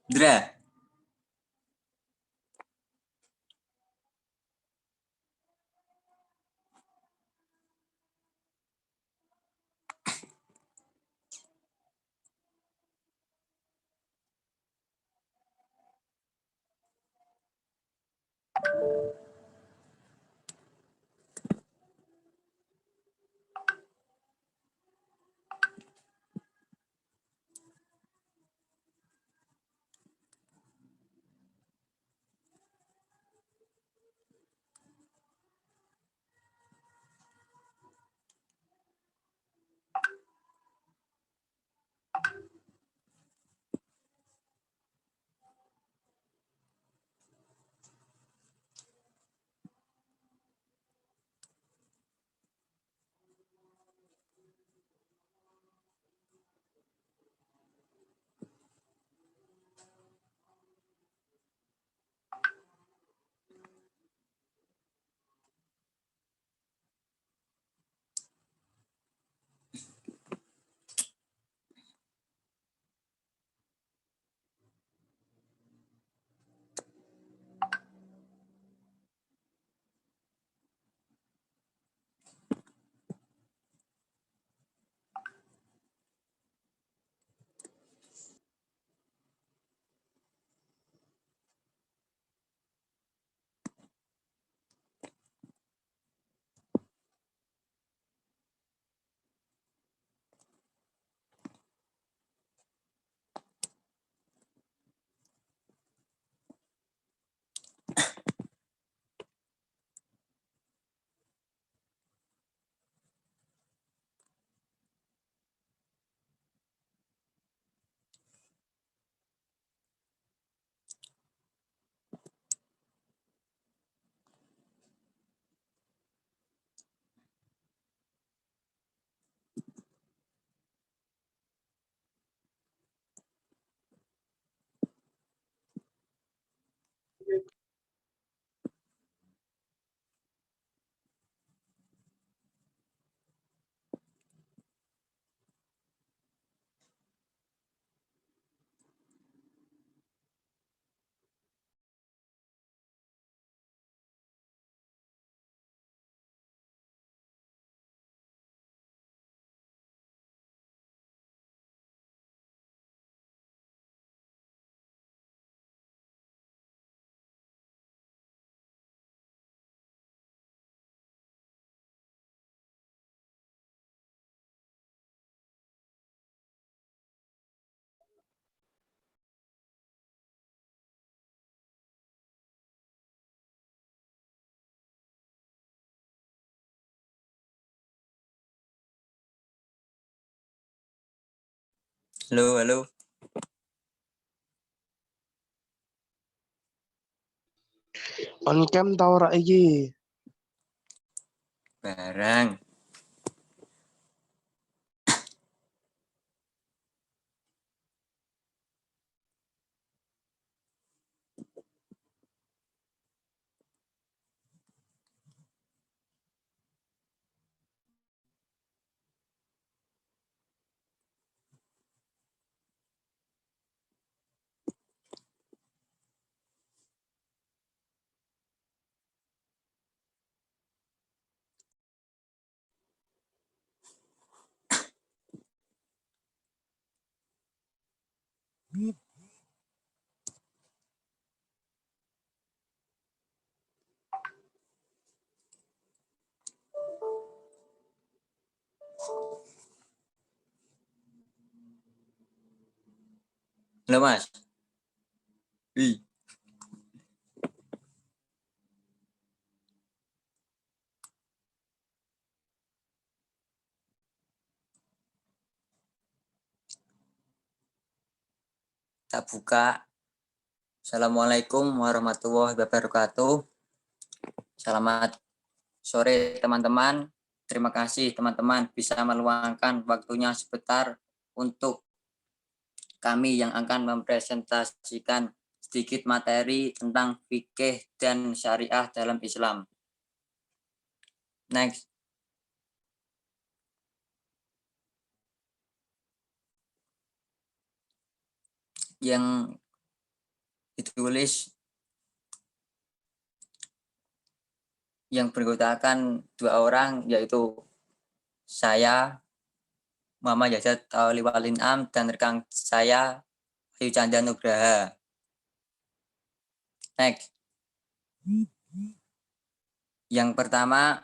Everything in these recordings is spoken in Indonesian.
Dra. Halo, halo. On cam tau rak iki. Barang. Halo, Mas. Wih. Tak buka. Assalamualaikum warahmatullahi wabarakatuh. Selamat sore, teman-teman. Terima kasih, teman-teman, bisa meluangkan waktunya sebentar untuk kami yang akan mempresentasikan sedikit materi tentang fikih dan syariah dalam Islam. Next. Yang ditulis yang beranggotakan 2 orang, yaitu saya Muhammad Yazid Tauliwal Inam dan rekan saya Ayu Chandra Nugraha. Next. Yang pertama,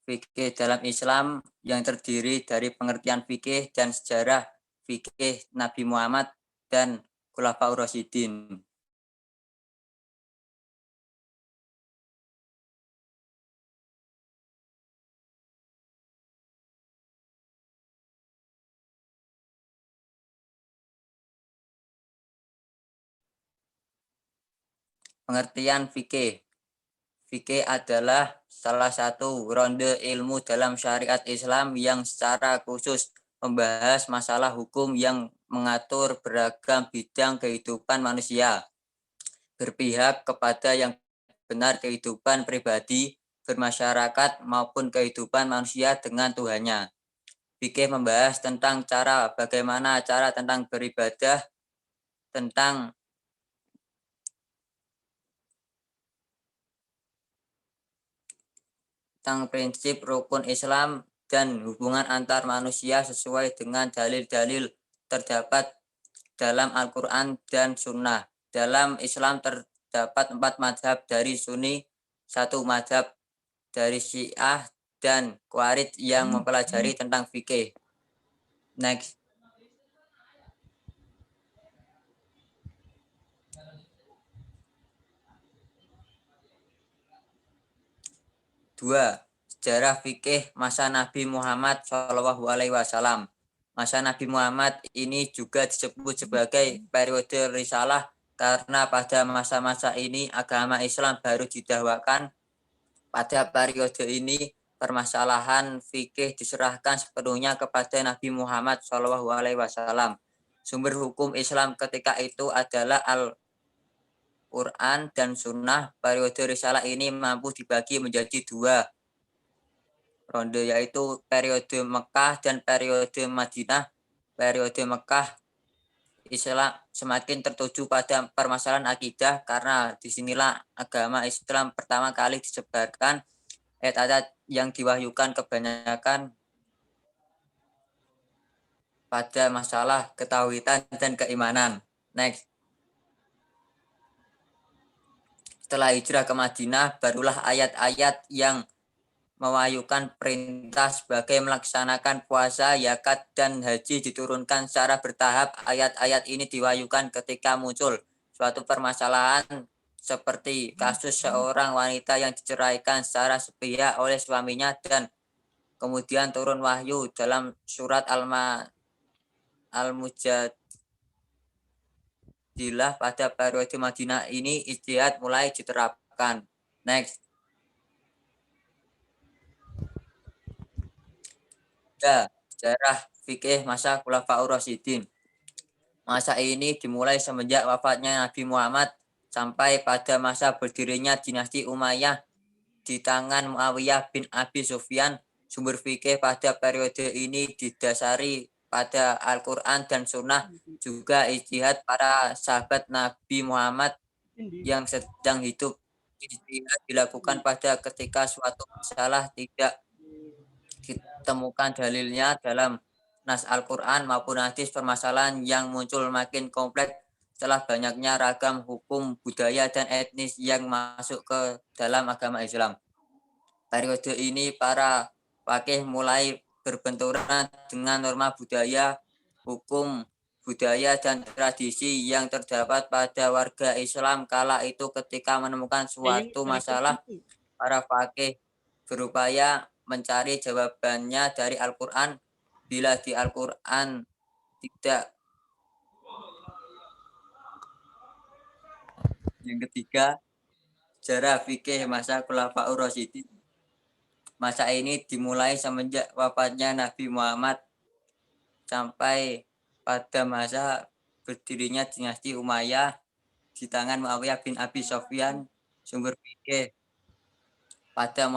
fikih dalam Islam yang terdiri dari pengertian fikih dan sejarah fikih Nabi Muhammad dan Khulafaur Rasyidin. Pengertian fikih. Fikih adalah salah satu ronde ilmu dalam syariat Islam yang secara khusus membahas masalah hukum yang mengatur beragam bidang kehidupan manusia, berpihak kepada yang benar kehidupan pribadi, bermasyarakat maupun kehidupan manusia dengan Tuhannya. Fikih membahas tentang bagaimana cara tentang beribadah, tentang prinsip rukun Islam dan hubungan antar manusia sesuai dengan dalil-dalil terdapat dalam Al-Quran dan Sunnah. Dalam Islam terdapat 4 madhab dari Sunni, 1 madhab dari Syiah dan Khawarij yang mempelajari tentang fikih. Next. Dua, sejarah fikih masa Nabi Muhammad SAW. Masa Nabi Muhammad ini juga disebut sebagai periode risalah karena pada masa-masa ini agama Islam baru didakwakan. Pada periode ini permasalahan fikih diserahkan sepenuhnya kepada Nabi Muhammad SAW. Sumber hukum Islam ketika itu adalah Al-Quran dan Sunnah. Periode risalah ini mampu dibagi menjadi 2 ronde, yaitu periode Mekah dan periode Madinah. Periode Mekah Islam semakin tertuju pada permasalahan akidah karena disinilah agama Islam pertama kali disebarkan. Ayat-ayat yang diwahyukan kebanyakan pada masalah ketauhidan dan keimanan. Next. Setelah hijrah ke Madinah, barulah ayat-ayat yang mewahyukan perintah sebagai melaksanakan puasa, zakat, dan haji diturunkan secara bertahap. Ayat-ayat ini diwahyukan ketika muncul suatu permasalahan seperti kasus seorang wanita yang diceraikan secara sepihak oleh suaminya, dan kemudian turun wahyu dalam surat Al-Mujadilah. Pada periode Madinah ini ijtihad mulai diterapkan. Next. Sejarah fikih masa Khulafaur Rasyidin. Masa ini dimulai semenjak wafatnya Nabi Muhammad sampai pada masa berdirinya dinasti Umayyah di tangan Muawiyah bin Abi Sufyan. Sumber fikih pada periode ini didasari pada Al-Quran dan Sunnah, juga ijtihad para sahabat Nabi Muhammad yang sedang hidup. Ijtihad dilakukan pada ketika suatu masalah tidak ditemukan dalilnya dalam nas Al-Quran maupun hadis. Permasalahan yang muncul makin kompleks setelah banyaknya ragam hukum, budaya, dan etnis yang masuk ke dalam agama Islam. Periode ini para fakih mulai berbenturan dengan norma budaya, hukum, budaya, dan tradisi yang terdapat pada warga Islam kala itu. Ketika menemukan suatu masalah, para fakih berupaya mencari jawabannya dari Al-Quran. Bila di Al-Quran tidak. Yang ketiga, sejarah fikih masa Khulafaur Rasyidin. Masa ini dimulai semenjak wafatnya Nabi Muhammad sampai pada masa berdirinya dinasti Umayyah di tangan Muawiyah bin Abi Sufyan. Sumber fikih pada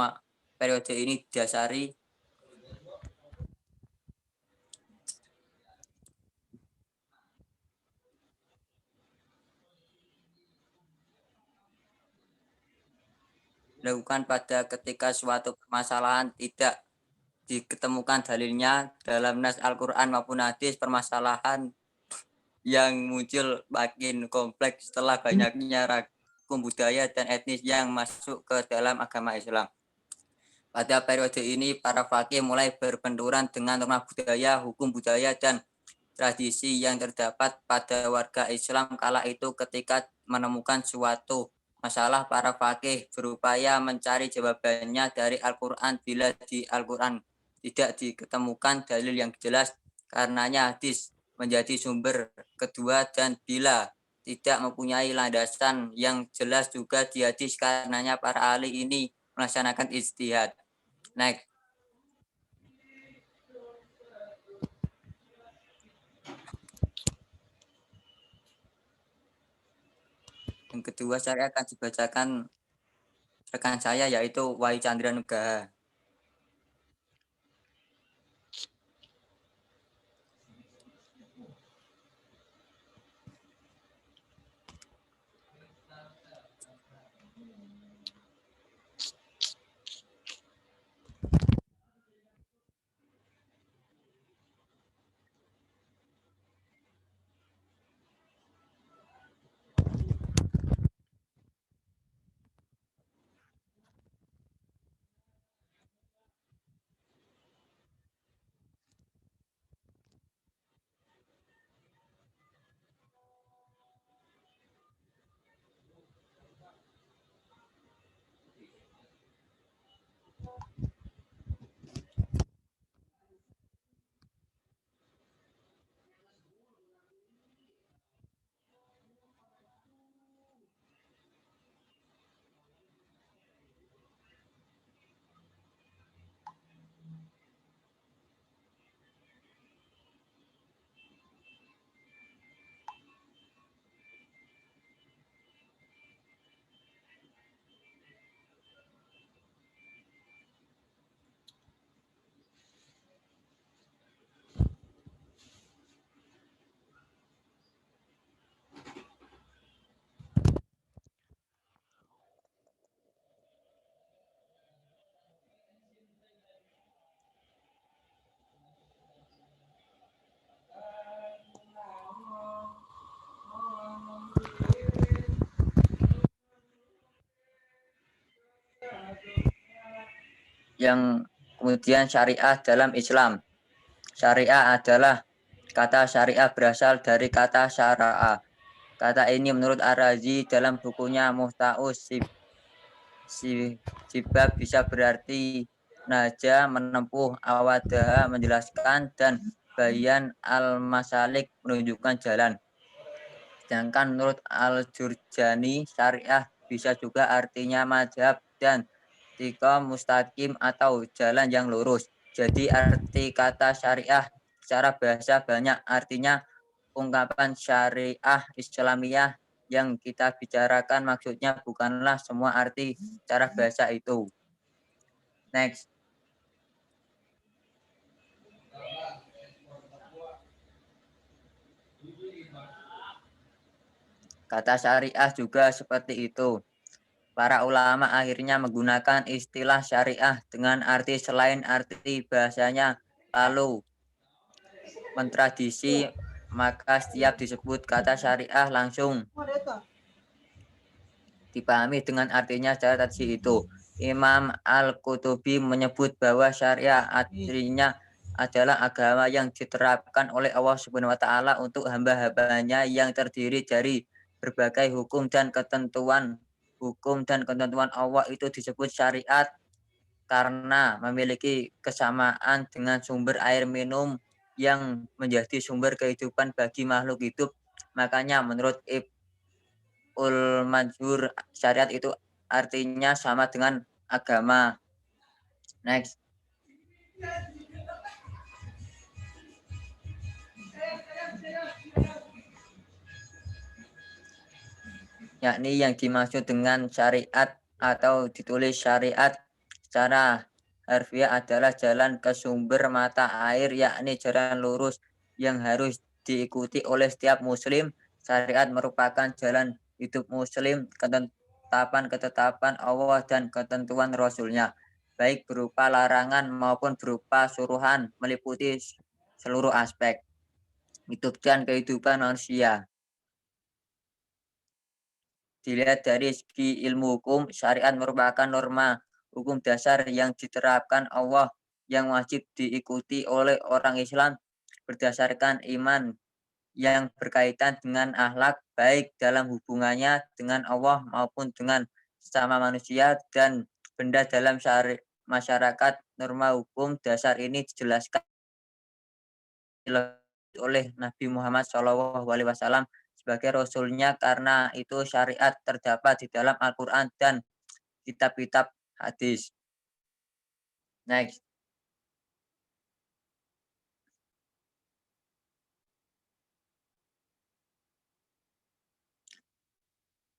periode ini didasari dilakukan pada ketika suatu permasalahan tidak diketemukan dalilnya dalam nas Al-Quran maupun hadis. Permasalahan yang muncul makin kompleks setelah banyaknya ragam budaya dan etnis yang masuk ke dalam agama Islam. Pada periode ini, para fakih mulai berbenturan dengan norma budaya, hukum budaya, dan tradisi yang terdapat pada warga Islam kala itu. Ketika menemukan suatu masalah, para fakih berupaya mencari jawabannya dari Al-Quran. Bila di Al-Quran tidak diketemukan dalil yang jelas, karenanya hadis menjadi sumber kedua, dan bila tidak mempunyai landasan yang jelas juga di hadis, karenanya para ahli ini melaksanakan ijtihad. Next. Yang kedua saya akan dibacakan rekan saya yaitu Wahyu Chandra Nugraha. Yang kemudian syariah dalam Islam. Syariah adalah kata syariah berasal dari kata syara'a. Kata ini menurut Ar-Razi dalam bukunya Muhta'us Sibab bisa berarti naja, menempuh, awadaha, menjelaskan, dan bayan al-masalik, menunjukkan jalan. Sedangkan menurut Al-Jurjani, syariah bisa juga artinya madhab dan tika mustaqim atau jalan yang lurus. Jadi arti kata syariah secara bahasa banyak, artinya ungkapan syariah Islamiyah yang kita bicarakan maksudnya bukanlah semua arti secara bahasa itu. Next. Kata syariah juga seperti itu. Para ulama akhirnya menggunakan istilah syariah dengan arti selain arti bahasanya, lalu mentradisi, maka setiap disebut kata syariah langsung dipahami dengan artinya secara tadi itu. Imam Al-Qutubi menyebut bahwa syariah artinya adalah agama yang diterapkan oleh Allah Subhanahu wa taala untuk hamba-hambanya yang terdiri dari berbagai hukum dan ketentuan. Hukum dan ketentuan Allah itu disebut syariat karena memiliki kesamaan dengan sumber air minum yang menjadi sumber kehidupan bagi makhluk hidup. Makanya menurut Ibnul Manzur, syariat itu artinya sama dengan agama. Next. Yakni yang dimaksud dengan syariat atau ditulis syariat secara harfiah adalah jalan ke sumber mata air, yakni jalan lurus yang harus diikuti oleh setiap muslim. Syariat merupakan jalan hidup muslim, ketetapan Allah dan ketentuan Rasul-Nya, baik berupa larangan maupun berupa suruhan, meliputi seluruh aspek hidup dan kehidupan manusia. Dilihat dari segi ilmu hukum, syariat merupakan norma hukum dasar yang diterapkan Allah yang wajib diikuti oleh orang Islam berdasarkan iman yang berkaitan dengan akhlak baik dalam hubungannya dengan Allah maupun dengan sesama manusia dan benda dalam masyarakat. Norma hukum dasar ini dijelaskan oleh Nabi Muhammad SAW sebagai Rasul-Nya, karena itu syariat terdapat di dalam Al-Quran dan kitab-kitab hadis. Next.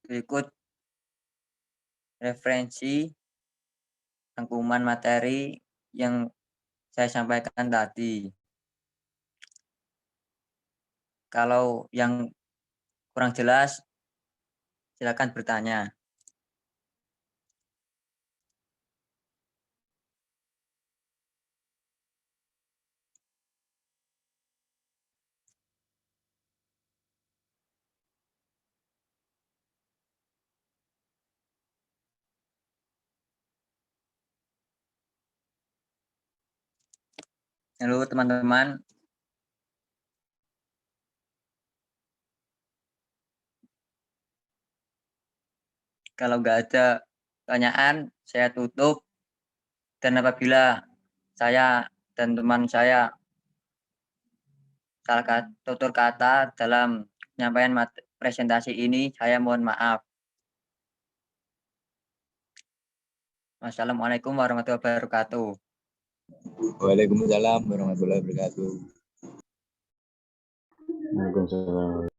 Berikut referensi rangkuman materi yang saya sampaikan tadi. Kalau yang kurang jelas, silakan bertanya. Halo teman-teman. Kalau nggak ada pertanyaan, saya tutup. Dan apabila saya dan teman saya salah tutur kata dalam penyampaian presentasi ini, saya mohon maaf. Wassalamualaikum warahmatullahi wabarakatuh. Waalaikumsalam warahmatullahi wabarakatuh. Waalaikumsalam.